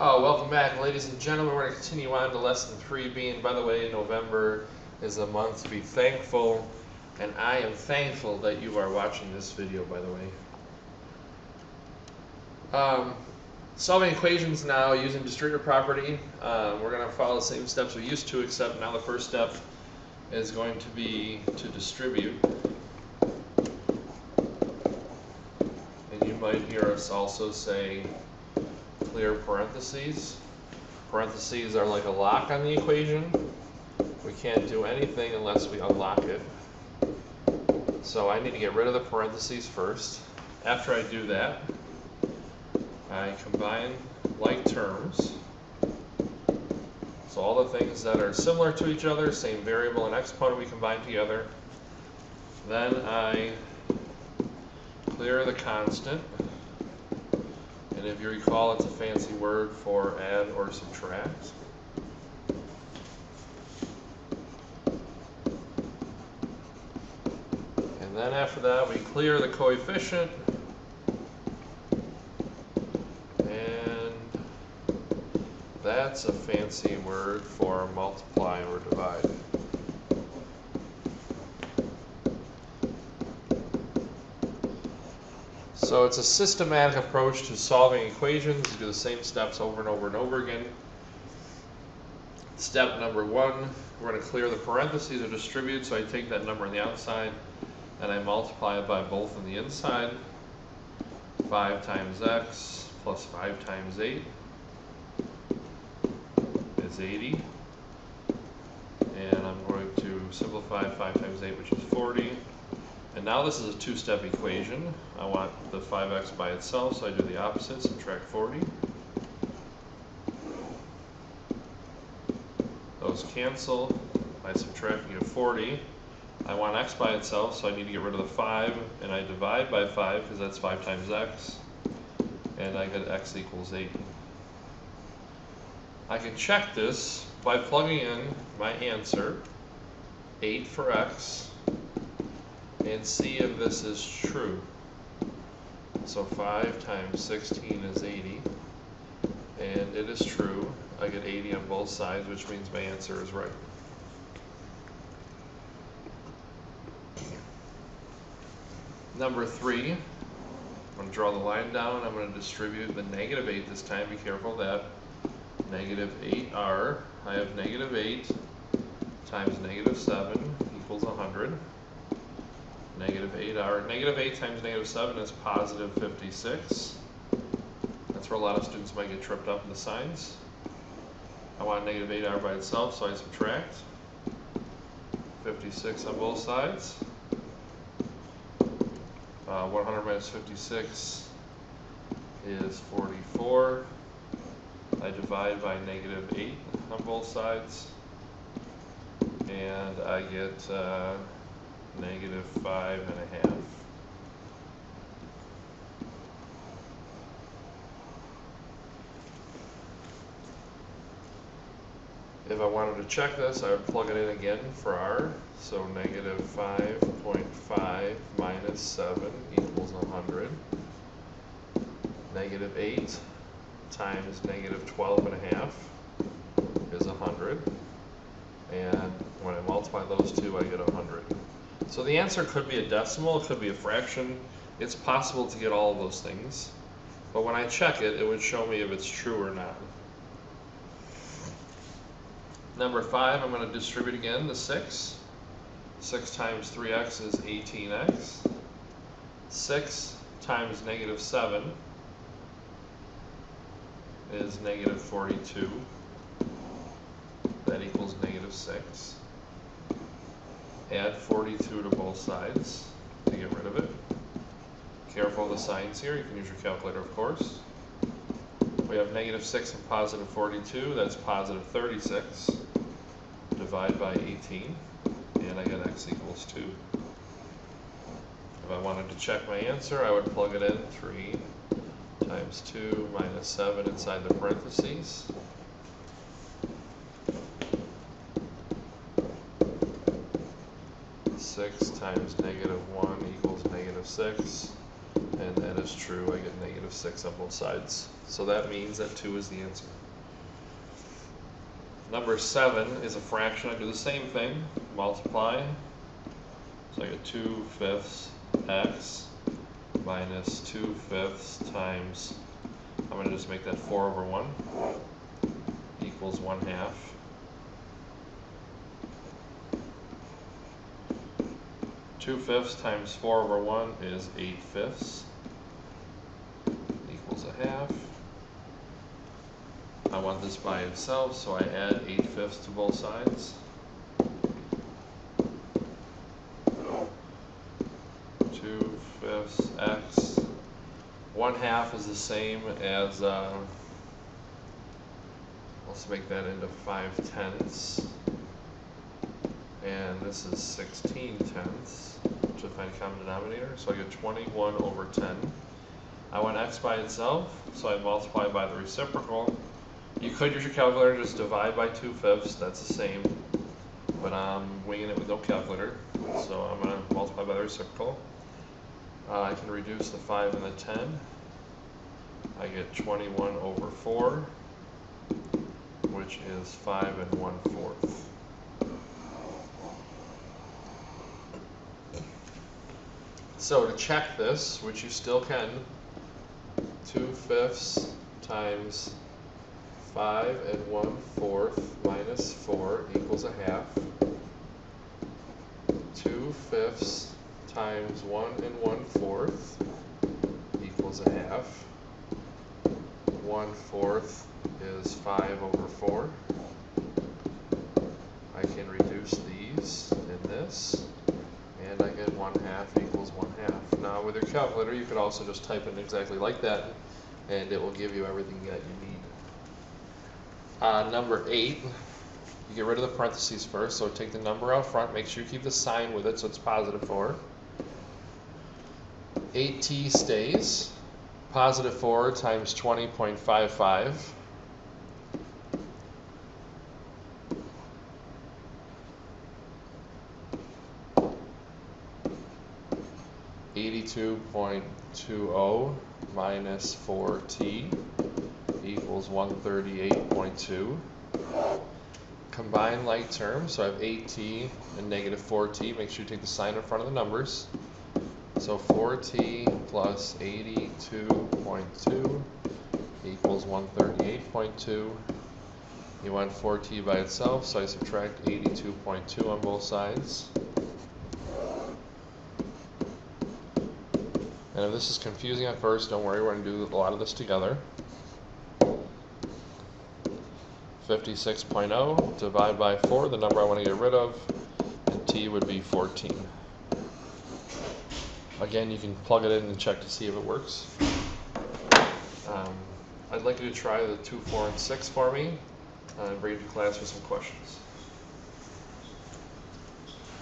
Welcome back, ladies and gentlemen. We're going to continue on to lesson 3B. And by the way, November is a month to be thankful. And I am thankful that you are watching this video, by the way. Solving equations now using distributive property. We're going to follow the same steps we used to, except now the first step is going to be to distribute. And you might hear us also say clear parentheses. Parentheses are like a lock on the equation. We can't do anything unless we unlock it. So I need to get rid of the parentheses first. After I do that, I combine like terms. So all the things that are similar to each other, same variable and exponent, we combine together. Then I clear the constant. And if you recall, it's a fancy word for add or subtract. And then after that, we clear the coefficient. And that's a fancy word for multiply or divide. So it's a systematic approach to solving equations. You do the same steps over and over and over again. Step number 1, we're going to clear the parentheses or distribute. So I take that number on the outside and I multiply it by both on the inside. 5 times x plus 5 times 8 is 80. And I'm going to simplify 5 times 8, which is 40. And now this is a two-step equation. I want the 5x by itself, so I do the opposite, subtract 40. Those cancel by subtracting a 40. I want x by itself, so I need to get rid of the 5, and I divide by 5 because that's 5 times x, and I get x equals 8. I can check this by plugging in my answer, 8 for x, and see if this is true. So 5 times 16 is 80, and it is true. I get 80 on both sides, which means my answer is right. Number 3, I'm going to draw the line down. I'm going to distribute the negative 8 this time. Be careful of that. Negative 8r. I have negative 8 times negative 7 equals 100. Negative 8r. Negative 8 times negative 7 is positive 56. That's where a lot of students might get tripped up in the signs. I want negative 8r by itself, so I subtract 56 on both sides. 100 minus 56 is 44. I divide by negative 8 on both sides, and I get negative 5.5. If I wanted to check this, I would plug it in again for r. So negative 5.5 minus 7 equals 100. Negative 8 times negative 12.5 is 100. And when I multiply those two, I get 100. So the answer could be a decimal, it could be a fraction. It's possible to get all of those things. But when I check it, it would show me if it's true or not. Number 5, I'm going to distribute again the 6. 6 times 3x is 18x. 6 times negative 7 is negative 42. That equals negative 6. Add 42 to both sides to get rid of it. Careful of the signs here. You can use your calculator, of course. We have negative 6 and positive 42. That's positive 36. Divide by 18. And I get x equals 2. If I wanted to check my answer, I would plug it in. 3 times 2 minus 7 inside the parentheses. 6 times negative 1 equals negative 6. and that is true. I get negative 6 on both sides. So that means that 2 is the answer. Number 7 is a fraction. I do the same thing, multiply. So I get 2/5 x minus 2/5 times, I'm going to just make that 4/1 equals 1/2. 2/5 times 4/1 is 8/5 equals 1/2. I want this by itself, so I add 8/5 to both sides. 2/5 x. 1/2 is the same as, let's make that into 5/10. And this is 16/10 to find a common denominator. So I get 21/10. I want x by itself, so I multiply by the reciprocal. You could use your calculator, just divide by 2/5, that's the same. But I'm winging it with no calculator, so I'm going to multiply by the reciprocal. I can reduce the 5 and the 10. I get 21/4, which is 5 1/4. So to check this, which you still can, 2/5 times 5 1/4 minus 4 equals 1/2. 2/5 times 1 1/4 equals 1/2. 1/4 is 5/4. I can reduce these in this, and I get 1/2 equals 1/2. Now with your calculator, you could also just type it exactly like that, and it will give you everything that you need. Number 8, you get rid of the parentheses first, so take the number out front, make sure you keep the sign with it so it's positive 4. 8t stays, positive 4 times 20.55. 82.20 minus 4t equals 138.2. Combine like terms, so I have 8t and negative 4t. Make sure you take the sign in front of the numbers. So 4t plus 82.2 equals 138.2. You want 4t by itself, so I subtract 82.2 on both sides. And if this is confusing at first, don't worry, we're going to do a lot of this together. 56.0, divide by 4, the number I want to get rid of, and t would be 14. Again, you can plug it in and check to see if it works. I'd like you to try the 2, 4, and 6 for me, and bring it to class with some questions.